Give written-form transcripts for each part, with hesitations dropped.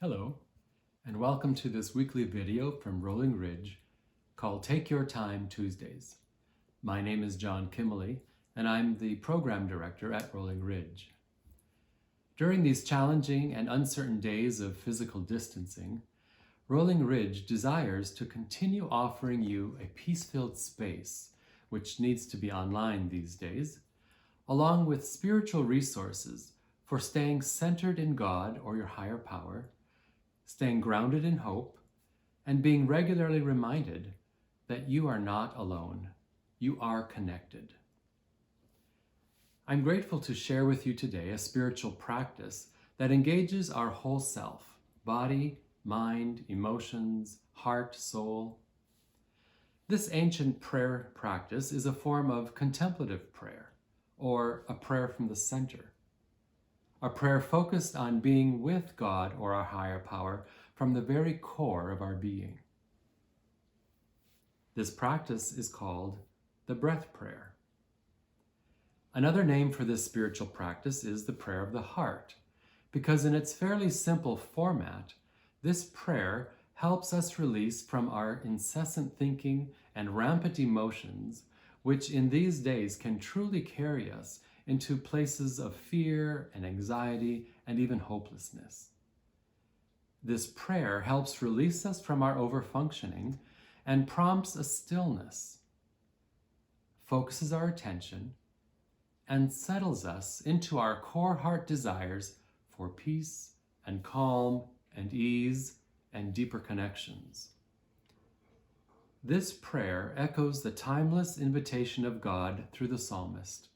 Hello, and welcome to this weekly video from Rolling Ridge called Take Your Time Tuesdays. My name is John Kiemele, and I'm the Program Director at Rolling Ridge. During these challenging and uncertain days of physical distancing, Rolling Ridge desires to continue offering you a peace-filled space, which needs to be online these days, along with spiritual resources for staying centered in God or your higher power, staying grounded in hope, and being regularly reminded that you are not alone. You are connected. I'm grateful to share with you today a spiritual practice that engages our whole self, body, mind, emotions, heart, soul. This ancient prayer practice is a form of contemplative prayer, or a prayer from the center. A prayer focused on being with God or our higher power from the very core of our being. This practice is called the breath prayer. Another name for this spiritual practice is the prayer of the heart, because in its fairly simple format, this prayer helps us release from our incessant thinking and rampant emotions, which in these days can truly carry us into places of fear and anxiety and even hopelessness. This prayer helps release us from our overfunctioning and prompts a stillness, focuses our attention, and settles us into our core heart desires for peace and calm and ease and deeper connections. This prayer echoes the timeless invitation of God through the psalmist.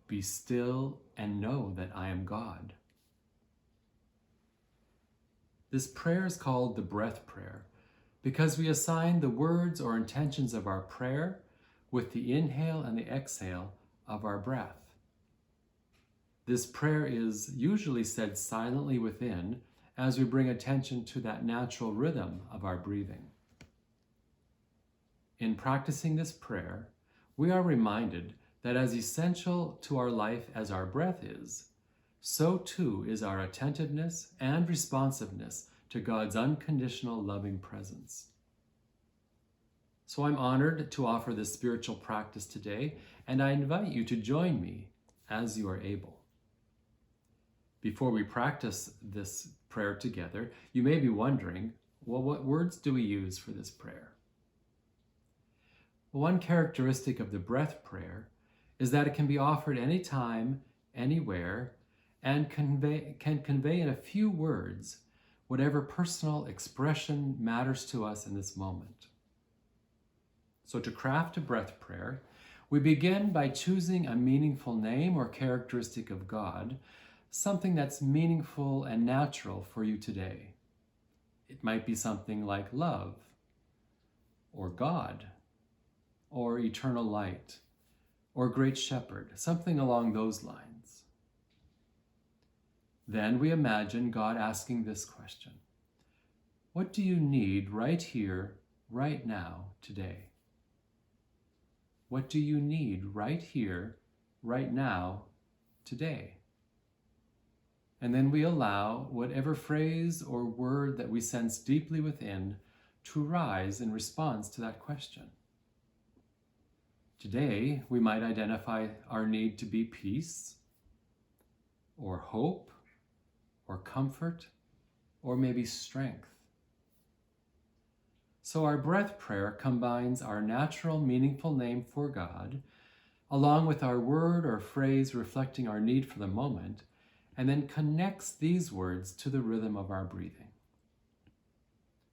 Be still and know that I am God. This prayer is called the breath prayer because we assign the words or intentions of our prayer with the inhale and the exhale of our breath. This prayer is usually said silently within as we bring attention to that natural rhythm of our breathing. In practicing this prayer, we are reminded that as essential to our life as our breath is, so too is our attentiveness and responsiveness to God's unconditional loving presence. So I'm honored to offer this spiritual practice today, and I invite you to join me as you are able. Before we practice this prayer together, you may be wondering, well, what words do we use for this prayer? One characteristic of the breath prayer is that it can be offered anytime, anywhere, and can convey in a few words whatever personal expression matters to us in this moment. So to craft a breath prayer, we begin by choosing a meaningful name or characteristic of God, something that's meaningful and natural for you today. It might be something like love, or God, or eternal light, or great shepherd, something along those lines. Then we imagine God asking this question: what do you need right here, right now, today? What do you need right here, right now, today? And then we allow whatever phrase or word that we sense deeply within to rise in response to that question. Today, we might identify our need to be peace, or hope, or comfort, or maybe strength. So our breath prayer combines our natural, meaningful name for God, along with our word or phrase reflecting our need for the moment, and then connects these words to the rhythm of our breathing.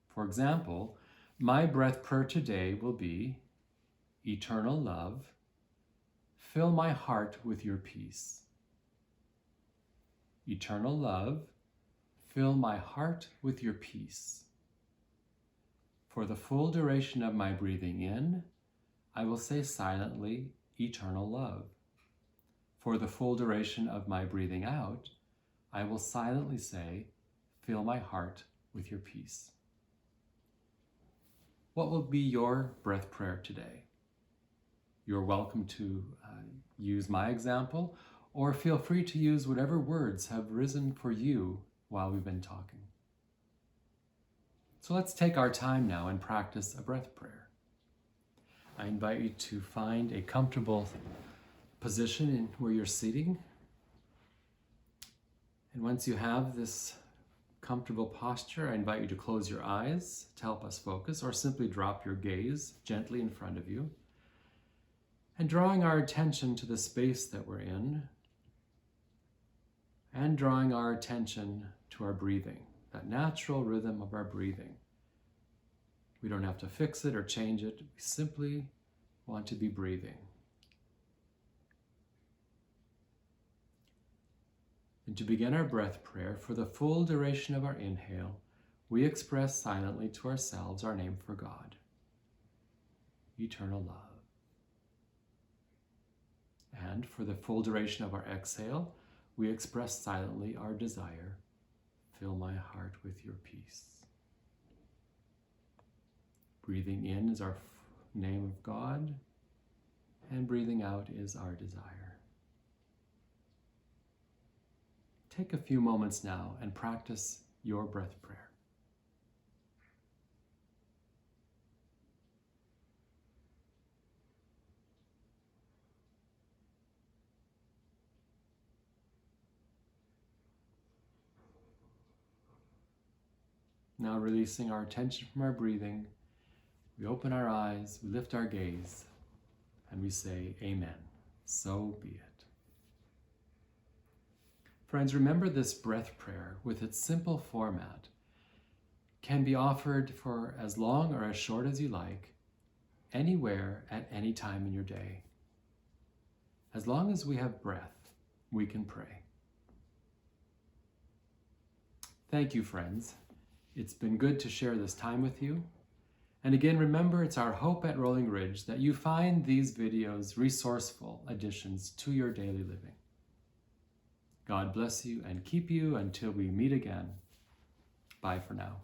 For example, my breath prayer today will be, eternal love, fill my heart with your peace. Eternal love, fill my heart with your peace. For the full duration of my breathing in, I will say silently, eternal love. For the full duration of my breathing out, I will silently say, fill my heart with your peace. What will be your breath prayer today? You're welcome to use my example, or feel free to use whatever words have risen for you while we've been talking. So let's take our time now and practice a breath prayer. I invite you to find a comfortable position in where you're sitting. And once you have this comfortable posture, I invite you to close your eyes to help us focus, or simply drop your gaze gently in front of you. And drawing our attention to the space that we're in, and drawing our attention to our breathing, that natural rhythm of our breathing. We don't have to fix it or change it. We simply want to be breathing. And to begin our breath prayer, for the full duration of our inhale, we express silently to ourselves our name for God, eternal love. And for the full duration of our exhale, we express silently our desire, fill my heart with your peace. Breathing in is our name of God, and breathing out is our desire. Take a few moments now and practice your breath prayer. Now releasing our attention from our breathing, we open our eyes, we lift our gaze, and we say, Amen. So be it. Friends, remember this breath prayer with its simple format can be offered for as long or as short as you like, anywhere at any time in your day. As long as we have breath, we can pray. Thank you, friends. It's been good to share this time with you. And again, remember, it's our hope at Rolling Ridge that you find these videos resourceful additions to your daily living. God bless you and keep you until we meet again. Bye for now.